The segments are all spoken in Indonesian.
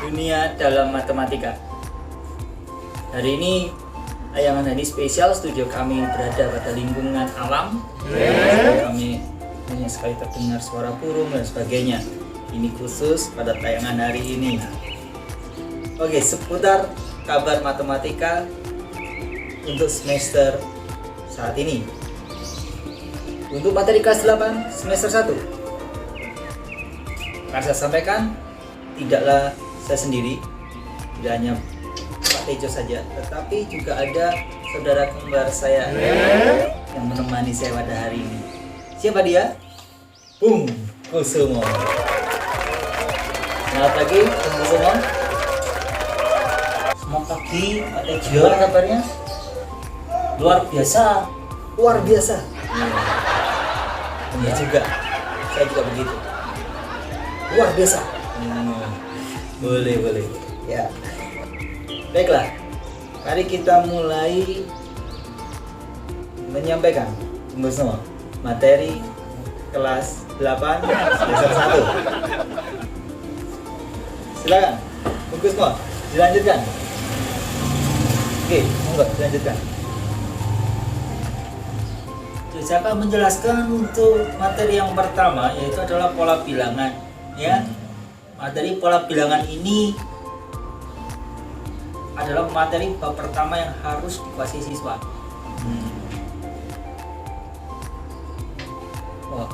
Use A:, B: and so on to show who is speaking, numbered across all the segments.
A: dunia dalam matematika. Hari ini tayangan hari spesial, studio kami berada pada lingkungan alam. Kami banyak sekali terdengar suara burung dan sebagainya. Ini khusus pada tayangan hari ini. Oke, seputar kabar matematika untuk semester saat ini. Untuk materi kelas 8 semester 1 akan saya sampaikan, tidaklah saya sendiri, tidak hanya Pak Tejo saja, tetapi juga ada saudara kembar saya yang menemani saya pada hari ini. Siapa dia? Bung Kusumo. Selamat pagi Bung Kusumo.
B: Selamat pagi Pak Tejo.
A: Gimana kabarnya?
B: Luar biasa.
A: Luar biasa. Benar juga, saya juga begitu. Luar biasa. Boleh. Ya. Baiklah, mari kita mulai menyampaikan semua materi kelas 8 semester 1. Silakan, Bungkus semua, dilanjutkan. Oke, monggo dilanjutkan. Saya akan menjelaskan untuk materi yang pertama, yaitu adalah pola bilangan, ya. Materi pola bilangan ini adalah materi bab pertama yang harus dikuasai siswa. Wah,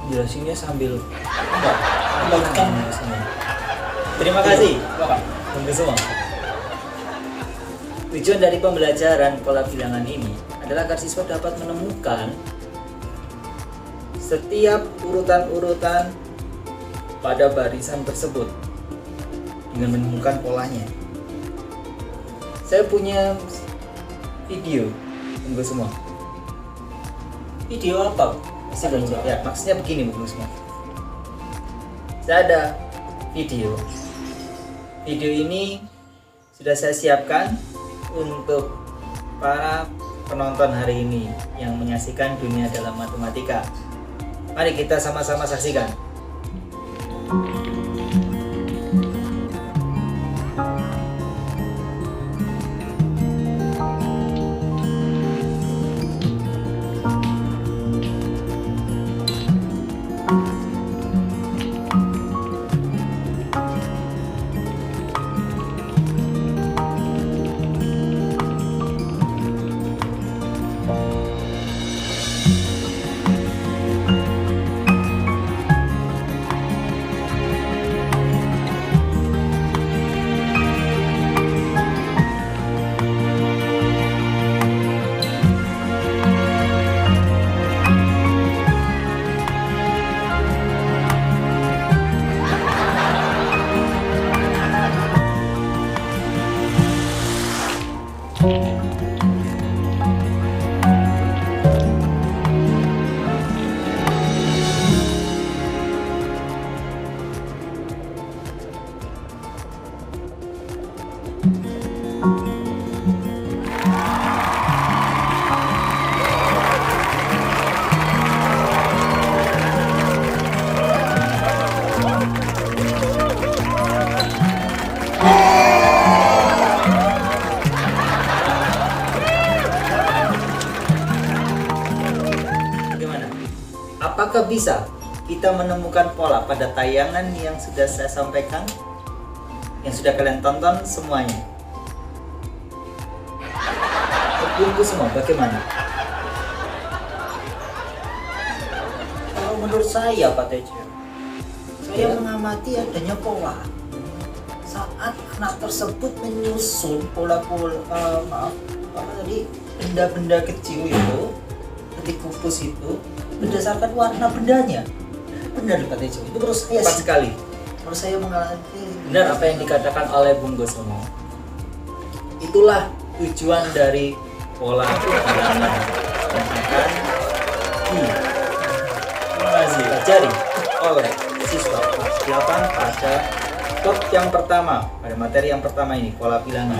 A: jelasinnya sambil Terima kasih, Bapak. Tunggu semua. Tujuan dari pembelajaran pola bilangan ini adalah agar siswa dapat menemukan setiap urutan-urutan pada barisan tersebut dengan menemukan polanya. Saya punya video, tunggu semua. Video apa? Ya, maksudnya begini, tunggu semua. Saya ada video. Video ini sudah saya siapkan untuk para penonton hari ini yang menyaksikan dunia dalam matematika. Mari kita sama-sama saksikan. Apakah bisa kita menemukan pola pada tayangan yang sudah saya sampaikan, yang sudah kalian tonton semuanya? Bungkus semua, bagaimana?
B: Kalau menurut saya Pak Tejo, saya mengamati adanya pola saat anak tersebut menyusun benda-benda kecil itu di kupus itu berdasarkan warna bendanya. Benar Pak Tejo, itu menurut saya
A: Tepat sekali.
B: Menurut saya mengalami
A: Benar apa yang dikatakan oleh Bung Gosomo. Itulah tujuan dari pola bilangan yang akan dipelajari oleh siswa kelas 8 pada bab yang pertama, pada materi yang pertama ini, pola bilangan.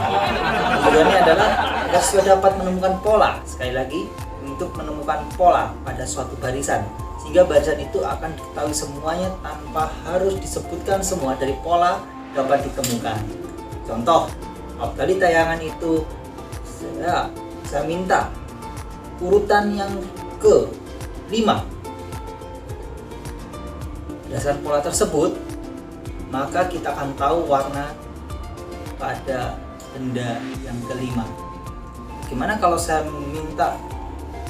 A: Tujuannya adalah agar siswa dapat menemukan pola, sekali lagi, untuk menemukan pola pada suatu barisan, sehingga barisan itu akan diketahui semuanya tanpa harus disebutkan semua dari pola
B: dapat ditemukan. Contoh, tadi tayangan itu saya minta urutan yang ke-5. Berdasarkan pola tersebut, maka kita akan tahu warna pada benda yang ke-5. Gimana kalau saya minta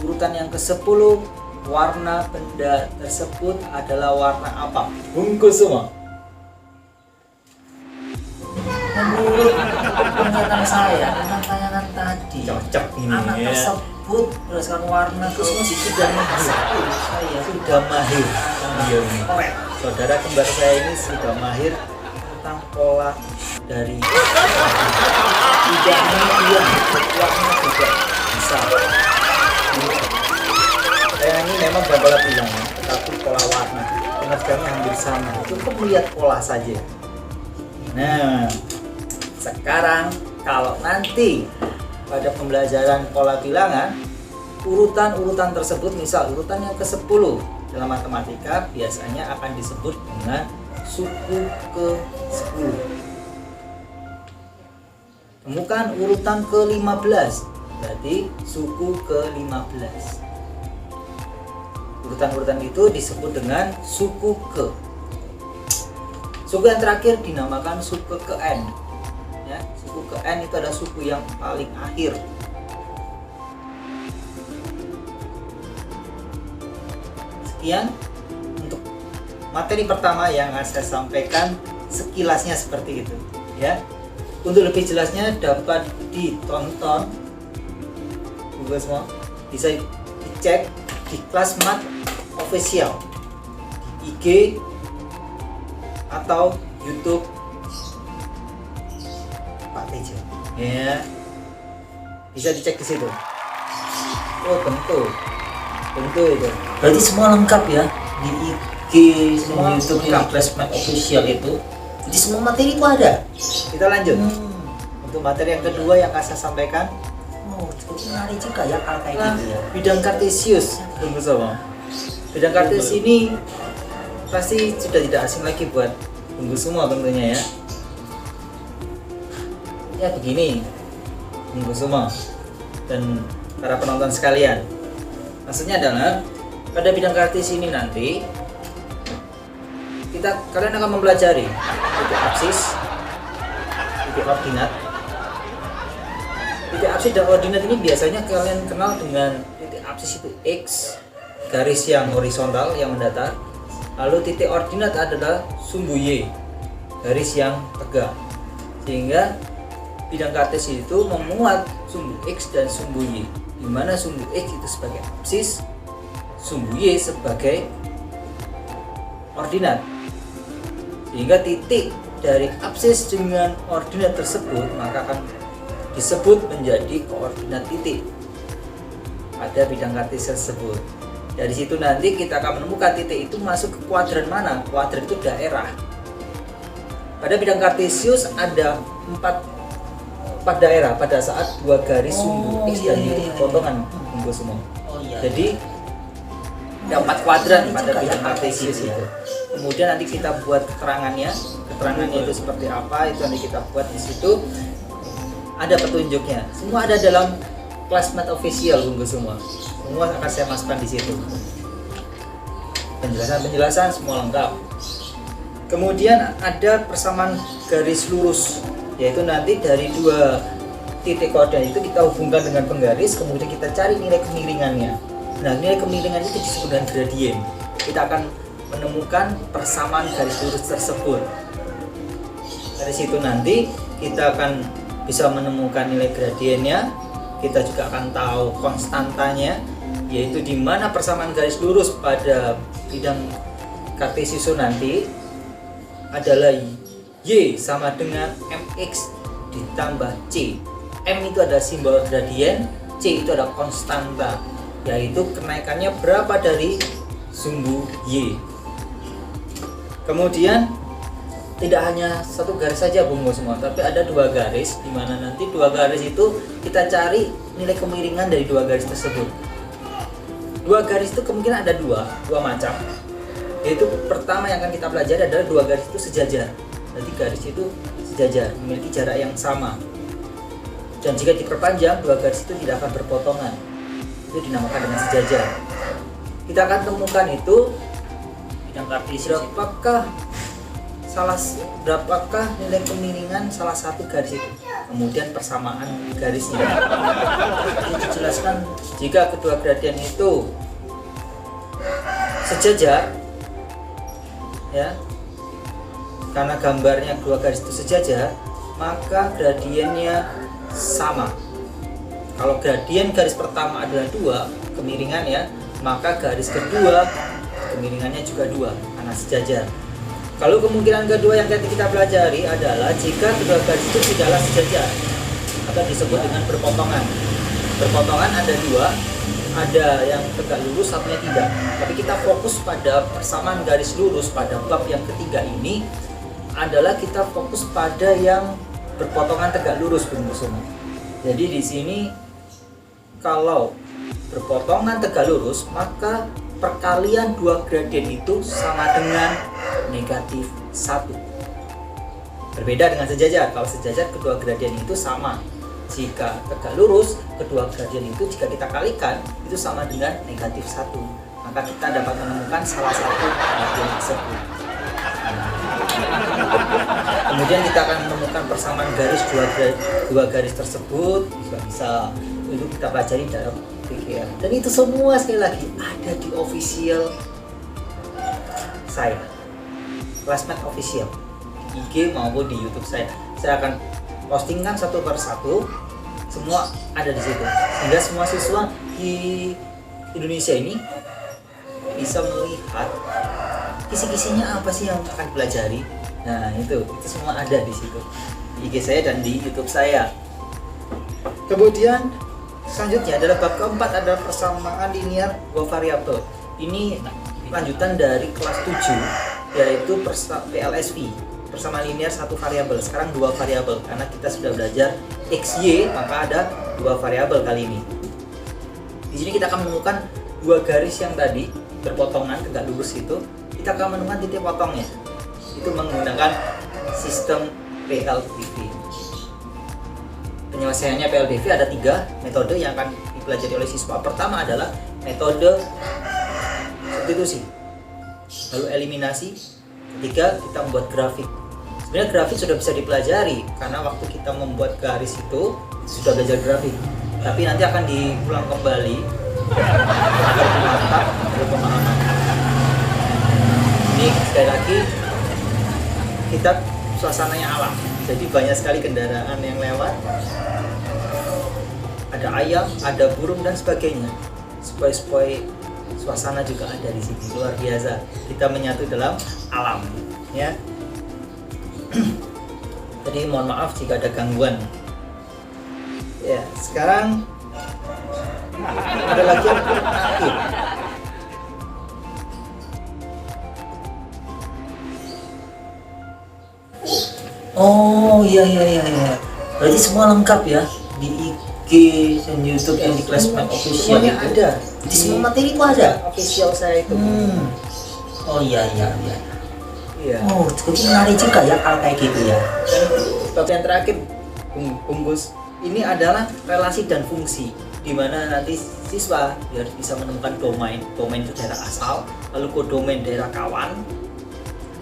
B: urutan yang ke-10, warna benda tersebut adalah warna apa? Bungkus semua. Menurut penglihatan saya dengan tayangan tadi,
A: Cocok ini
B: anak
A: ya.
B: tersebut berdasarkan warna kosmos sudah mahir. Saya sudah mahir.
A: Iya nih. Saudara kembar saya ini sudah mahir tentang pola dari tidak hanya warna juga bisa. Saya ini memang bukan pola bilangan, tetapi pola warna. Pengertiannya hampir sama. Cukup melihat pola saja. Nah, sekarang kalau nanti pada pembelajaran pola bilangan, urutan-urutan tersebut, misal urutan yang ke-10 dalam matematika biasanya akan disebut dengan suku ke-10. Temukan urutan ke-15, berarti suku ke-15. Urutan-urutan itu disebut dengan suku ke. Suku yang terakhir dinamakan suku ke N. Ya, suku ke N itu adalah suku yang paling akhir. Sekian untuk materi pertama yang akan saya sampaikan, sekilasnya seperti itu. Ya, untuk lebih jelasnya dapat ditonton, Google semua, bisa dicek di kelas mat official IG atau YouTube Pak Tejo. Ya, bisa dicek di situ. Oh, tentu itu. Berarti semua lengkap ya di IG, semua YouTube, di kelas mat official itu. Jadi semua materi itu ada. Kita lanjut. Untuk materi yang kedua yang akan saya sampaikan, cukup menarik juga ya kalau kayak gitu ya. Bidang kartesius, tunggu sama. Bidang kartesius ini pasti sudah tidak asing lagi buat tunggu semua tentunya ya. Ya begini, tunggu semua dan para penonton sekalian. Maksudnya adalah pada bidang kartesius ini nanti kalian akan mempelajari titik absis, titik ordinat. Titik absis dan ordinat ini biasanya kalian kenal dengan titik absis itu X, garis yang horizontal yang mendatar. Lalu titik ordinat adalah sumbu Y, garis yang tegak. Sehingga bidang kartesius itu memuat sumbu X dan sumbu Y, di mana sumbu X itu sebagai absis, sumbu Y sebagai ordinat. Sehingga titik dari absis dengan ordinat tersebut maka akan disebut menjadi koordinat titik pada bidang kartesius tersebut. Dari situ nanti kita akan menemukan titik itu masuk ke kuadran mana. Kuadran itu daerah. Pada bidang kartesius ada 4 daerah pada saat 2 garis sumbu X dan Y potongan tunggu semua. Jadi ada 4 kuadran pada bidang kartesius itu. Kemudian nanti kita buat keterangannya itu seperti apa, itu nanti kita buat di situ. Ada petunjuknya. Semua ada dalam kelas mat official tunggu semua. Semua akan saya masukkan di situ. Penjelasan semua lengkap. Kemudian ada persamaan garis lurus, yaitu nanti dari 2 titik koordinat itu kita hubungkan dengan penggaris, kemudian kita cari nilai kemiringannya. Nah, nilai kemiringan itu disebut dengan gradien. Kita akan menemukan persamaan garis lurus tersebut. Dari situ nanti kita akan bisa menemukan nilai gradiennya. Kita juga akan tahu konstantanya, yaitu di mana persamaan garis lurus pada bidang kartesius nanti adalah Y sama dengan mx ditambah c. M itu adalah simbol gradien, c itu adalah konstanta, yaitu kenaikannya berapa dari sumbu Y. Kemudian tidak hanya satu garis saja bungku semua, tapi ada 2 garis, di mana nanti 2 garis itu kita cari nilai kemiringan dari 2 garis tersebut. 2 garis itu kemungkinan ada dua macam, yaitu pertama yang akan kita pelajari adalah 2 garis itu sejajar.
B: berarti garis itu sejajar, memiliki jarak yang sama. Dan jika diperpanjang, dua garis itu tidak akan berpotongan. Itu dinamakan dengan sejajar. Kita akan temukan itu
A: Bidang kartesius.
B: berapakah nilai kemiringan salah satu garis itu, kemudian persamaan garisnya. Ini dijelaskan jika kedua gradien itu sejajar, ya, karena gambarnya dua garis itu sejajar, maka gradiennya sama. Kalau gradien garis pertama adalah 2 kemiringan, ya, maka garis kedua kemiringannya juga 2 karena sejajar. Kalau kemungkinan kedua yang kita pelajari adalah jika kedua garis itu tidaklah sejajar atau disebut dengan berpotongan. Berpotongan ada 2, ada yang tegak lurus, satunya tidak. Tapi kita fokus pada persamaan garis lurus pada bab yang ketiga ini adalah kita fokus pada yang berpotongan tegak lurus, bungkus semua. Jadi di sini kalau berpotongan tegak lurus, maka perkalian dua gradien itu sama dengan negatif 1. Berbeda dengan sejajar. Kalau sejajar kedua gradien itu sama. Jika tegak lurus, kedua gradien itu jika kita kalikan itu sama dengan negatif 1. Maka kita dapat menemukan salah satu gradien tersebut. Kemudian kita akan menemukan persamaan garis dua garis tersebut. Bisa itu kita pelajari dalam PGR. Dan itu semua sekali lagi ada di official saya, Classmate Official, di IG maupun di YouTube saya. Saya akan postingkan satu persatu, semua ada di situ, sehingga semua siswa di Indonesia ini bisa melihat kisi-kisinya apa sih yang akan dipelajari. Nah, itu semua ada di situ, di IG saya dan di YouTube saya. Kemudian selanjutnya adalah bab keempat, adalah persamaan linear dua variabel. Ini lanjutan dari kelas 7, yaitu PLSV, persamaan linear satu variabel. Sekarang 2 variabel karena kita sudah belajar XY, maka ada 2 variabel kali ini. Di sini kita akan menemukan 2 garis yang tadi berpotongan tegak lurus itu, kita akan menemukan titik potongnya. Itu menggunakan sistem PLDV. Penyelesaiannya PLDV ada 3 metode yang akan dipelajari oleh siswa. Pertama adalah metode substitusi, lalu eliminasi, ketiga kita membuat grafik. Sebenarnya grafik sudah bisa dipelajari karena waktu kita membuat garis itu sudah belajar grafik, tapi nanti akan diulang kembali agar mantap berpemahaman. Ini sekali lagi kita suasananya alam, jadi banyak sekali kendaraan yang lewat, ada ayam, ada burung dan sebagainya. Spoi-spoi suasana juga ada di sini, luar biasa. Kita menyatu dalam alam, ya. Jadi mohon maaf jika ada gangguan. Ya, sekarang ada lagi yang terakhir. Oh iya. Berarti semua lengkap ya di IG dan YouTube yang di Classmate Official itu. Ada. Di semua materi itu ada. Official saya itu. Oh iya. Oh, jadi menarik juga ya hal kayak gitu ya. Bab yang terakhir, Bungkus, ini adalah relasi dan fungsi, di mana nanti siswa harus bisa menemukan domain itu daerah asal, lalu kodomain daerah kawan,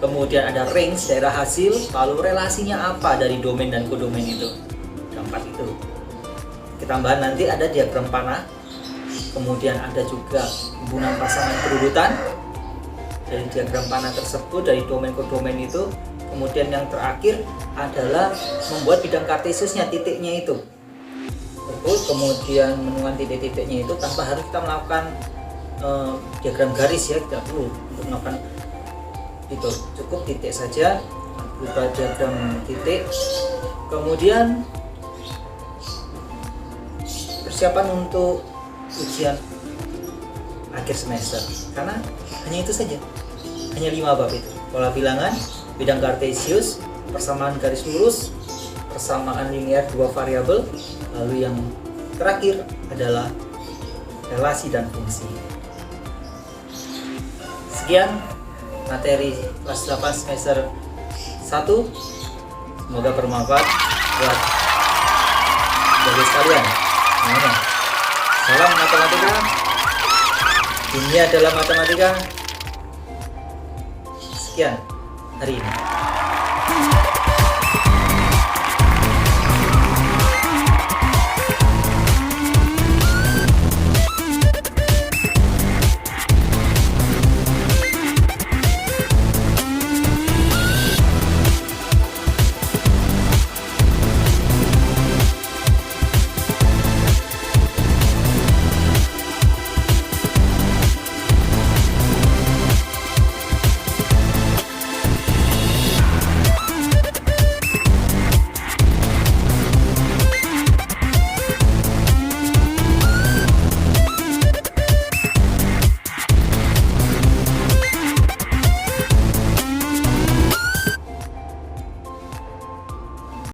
B: kemudian ada range daerah hasil, lalu relasinya apa dari domain dan kodomain itu. Keempat itu. Tambahan nanti ada diagram panah, kemudian ada juga hubungan pasangan berurutan dari diagram panah tersebut, dari domain ke domain itu. Kemudian yang terakhir adalah membuat bidang kartesiusnya, titiknya itu. Kemudian menemukan titik-titiknya itu tanpa harus kita melakukan diagram garis ya, tidak perlu untuk melakukan itu, cukup titik saja berupa diagram titik. Kemudian persiapan untuk ujian akhir semester, karena hanya itu saja, hanya 5 bab itu: pola bilangan, bidang kartesius, persamaan garis lurus, persamaan linear dua variabel, lalu yang terakhir adalah relasi dan fungsi. Sekian materi kelas 8 semester satu. Semoga bermanfaat buat bagi sekalian. Semuanya. Salam matematika. Dunia adalah matematika. Sekian hari ini.